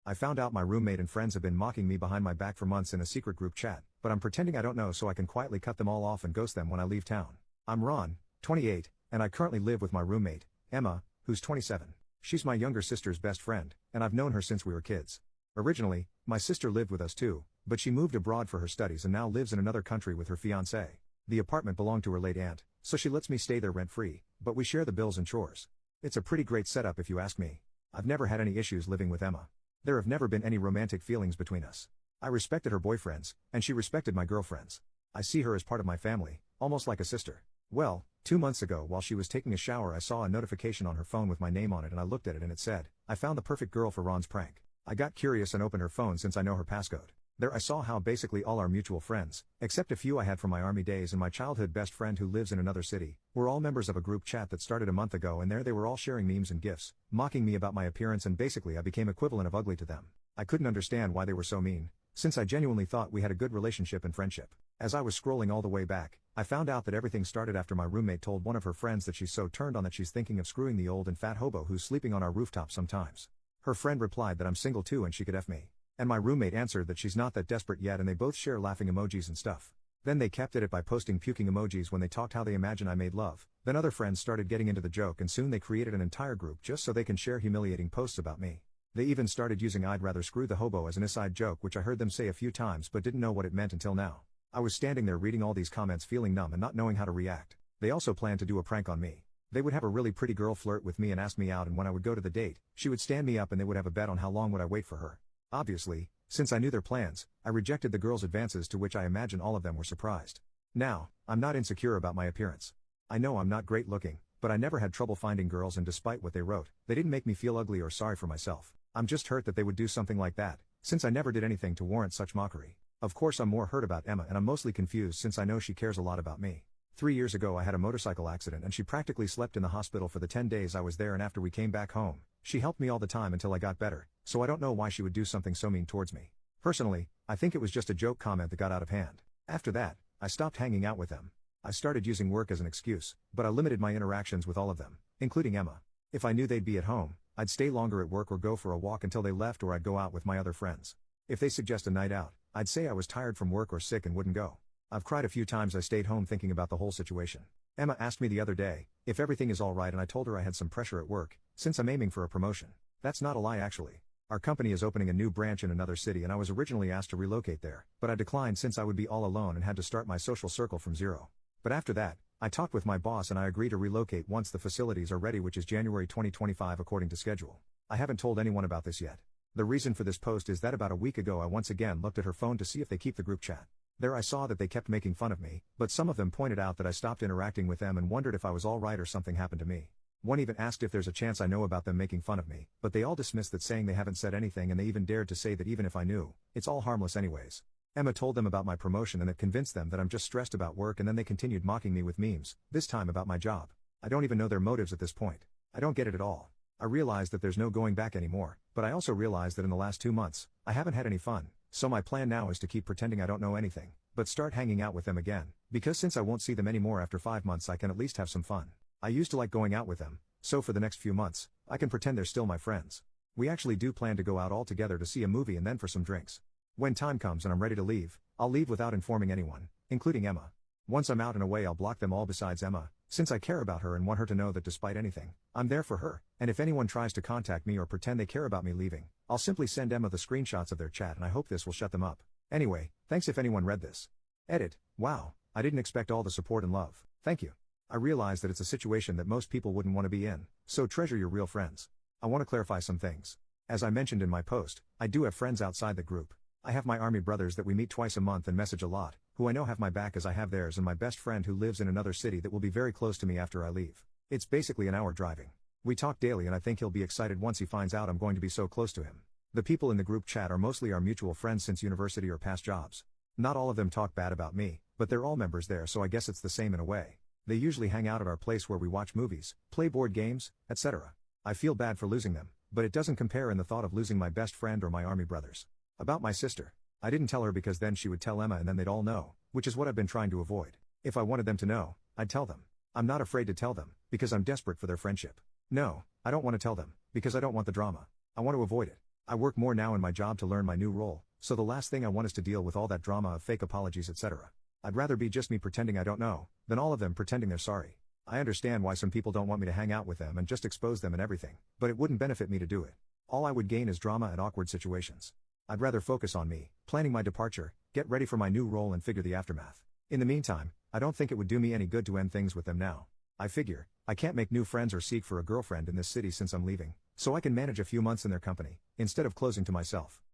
I found out my roommate and friends have been mocking me behind my back for months in a secret group chat, but I'm pretending I don't know so I can quietly cut them all off and ghost them when I leave town. I'm Ron, 28, and I currently live with my roommate, Emma, who's 27. She's my younger sister's best friend, and I've known her since we were kids. Originally, my sister lived with us too, but she moved abroad for her studies and now lives in another country with her fiancé. The apartment belonged to her late aunt, so she lets me stay there rent-free, but we share the bills and chores. It's a pretty great setup if you ask me. I've never had any issues living with Emma. There have never been any romantic feelings between us. I respected her boyfriends, and she respected my girlfriends. I see her as part of my family, almost like a sister. Well, 2 months ago while she was taking a shower I saw a notification on her phone with my name on it and I looked at it and it said, "I found the perfect girl for Ron's prank." I got curious and opened her phone since I know her passcode. There I saw how basically all our mutual friends, except a few I had from my army days and my childhood best friend who lives in another city, were all members of a group chat that started a month ago, and there they were all sharing memes and gifs, mocking me about my appearance, and basically I became equivalent of ugly to them. I couldn't understand why they were so mean, since I genuinely thought we had a good relationship and friendship. As I was scrolling all the way back, I found out that everything started after my roommate told one of her friends that she's so turned on that she's thinking of screwing the old and fat hobo who's sleeping on our rooftop sometimes. Her friend replied that I'm single too and she could F me. And my roommate answered that she's not that desperate yet, and they both share laughing emojis and stuff. Then they kept at it by posting puking emojis when they talked how they imagine I made love. Then other friends started getting into the joke and soon they created an entire group just so they can share humiliating posts about me. They even started using "I'd rather screw the hobo" as an aside joke, which I heard them say a few times but didn't know what it meant until now. I was standing there reading all these comments feeling numb and not knowing how to react. They also planned to do a prank on me. They would have a really pretty girl flirt with me and ask me out, and when I would go to the date, she would stand me up and they would have a bet on how long would I wait for her. Obviously, since I knew their plans, I rejected the girls' advances, to which I imagine all of them were surprised. Now, I'm not insecure about my appearance. I know I'm not great looking, but I never had trouble finding girls, and despite what they wrote, they didn't make me feel ugly or sorry for myself. I'm just hurt that they would do something like that, since I never did anything to warrant such mockery. Of course I'm more hurt about Emma, and I'm mostly confused since I know she cares a lot about me. 3 years ago I had a motorcycle accident and she practically slept in the hospital for the 10 days I was there, and after we came back home, she helped me all the time until I got better, so I don't know why she would do something so mean towards me. Personally, I think it was just a joke comment that got out of hand. After that, I stopped hanging out with them. I started using work as an excuse, but I limited my interactions with all of them, including Emma. If I knew they'd be at home, I'd stay longer at work or go for a walk until they left, or I'd go out with my other friends. If they suggest a night out, I'd say I was tired from work or sick and wouldn't go. I've cried a few times. I stayed home thinking about the whole situation. Emma asked me the other day if everything is alright, and I told her I had some pressure at work, since I'm aiming for a promotion. That's not a lie actually. Our company is opening a new branch in another city and I was originally asked to relocate there, but I declined since I would be all alone and had to start my social circle from zero. But after that, I talked with my boss and I agreed to relocate once the facilities are ready, which is January 2025 according to schedule. I haven't told anyone about this yet. The reason for this post is that about a week ago I once again looked at her phone to see if they keep the group chat. There I saw that they kept making fun of me, but some of them pointed out that I stopped interacting with them and wondered if I was alright or something happened to me. One even asked if there's a chance I know about them making fun of me, but they all dismissed that, saying they haven't said anything, and they even dared to say that even if I knew, it's all harmless anyways. Emma told them about my promotion and it convinced them that I'm just stressed about work, and then they continued mocking me with memes, this time about my job. I don't even know their motives at this point. I don't get it at all. I realize that there's no going back anymore, but I also realize that in the last 2 months, I haven't had any fun, so my plan now is to keep pretending I don't know anything, but start hanging out with them again, because since I won't see them anymore after 5 months I can at least have some fun. I used to like going out with them, so for the next few months, I can pretend they're still my friends. We actually do plan to go out all together to see a movie and then for some drinks. When time comes and I'm ready to leave, I'll leave without informing anyone, including Emma. Once I'm out and away I'll block them all besides Emma, since I care about her and want her to know that despite anything, I'm there for her, and if anyone tries to contact me or pretend they care about me leaving, I'll simply send Emma the screenshots of their chat, and I hope this will shut them up. Anyway, thanks if anyone read this. Edit. Wow, I didn't expect all the support and love. Thank you. I realize that it's a situation that most people wouldn't want to be in, so treasure your real friends. I want to clarify some things. As I mentioned in my post, I do have friends outside the group. I have my army brothers that we meet twice a month and message a lot, who I know have my back as I have theirs, and my best friend who lives in another city that will be very close to me after I leave. It's basically an hour driving. We talk daily and I think he'll be excited once he finds out I'm going to be so close to him. The people in the group chat are mostly our mutual friends since university or past jobs. Not all of them talk bad about me, but they're all members there, so I guess it's the same in a way. They usually hang out at our place where we watch movies, play board games, etc. I feel bad for losing them, but it doesn't compare in the thought of losing my best friend or my army brothers. About my sister. I didn't tell her because then she would tell Emma and then they'd all know, which is what I've been trying to avoid. If I wanted them to know, I'd tell them. I'm not afraid to tell them, because I'm desperate for their friendship. No, I don't want to tell them, because I don't want the drama. I want to avoid it. I work more now in my job to learn my new role, so the last thing I want is to deal with all that drama of fake apologies, etc. I'd rather be just me pretending I don't know, than all of them pretending they're sorry. I understand why some people don't want me to hang out with them and just expose them and everything, but it wouldn't benefit me to do it. All I would gain is drama and awkward situations. I'd rather focus on me, planning my departure, get ready for my new role and figure the aftermath. In the meantime, I don't think it would do me any good to end things with them now. I figure, I can't make new friends or seek for a girlfriend in this city since I'm leaving, so I can manage a few months in their company, instead of closing to myself.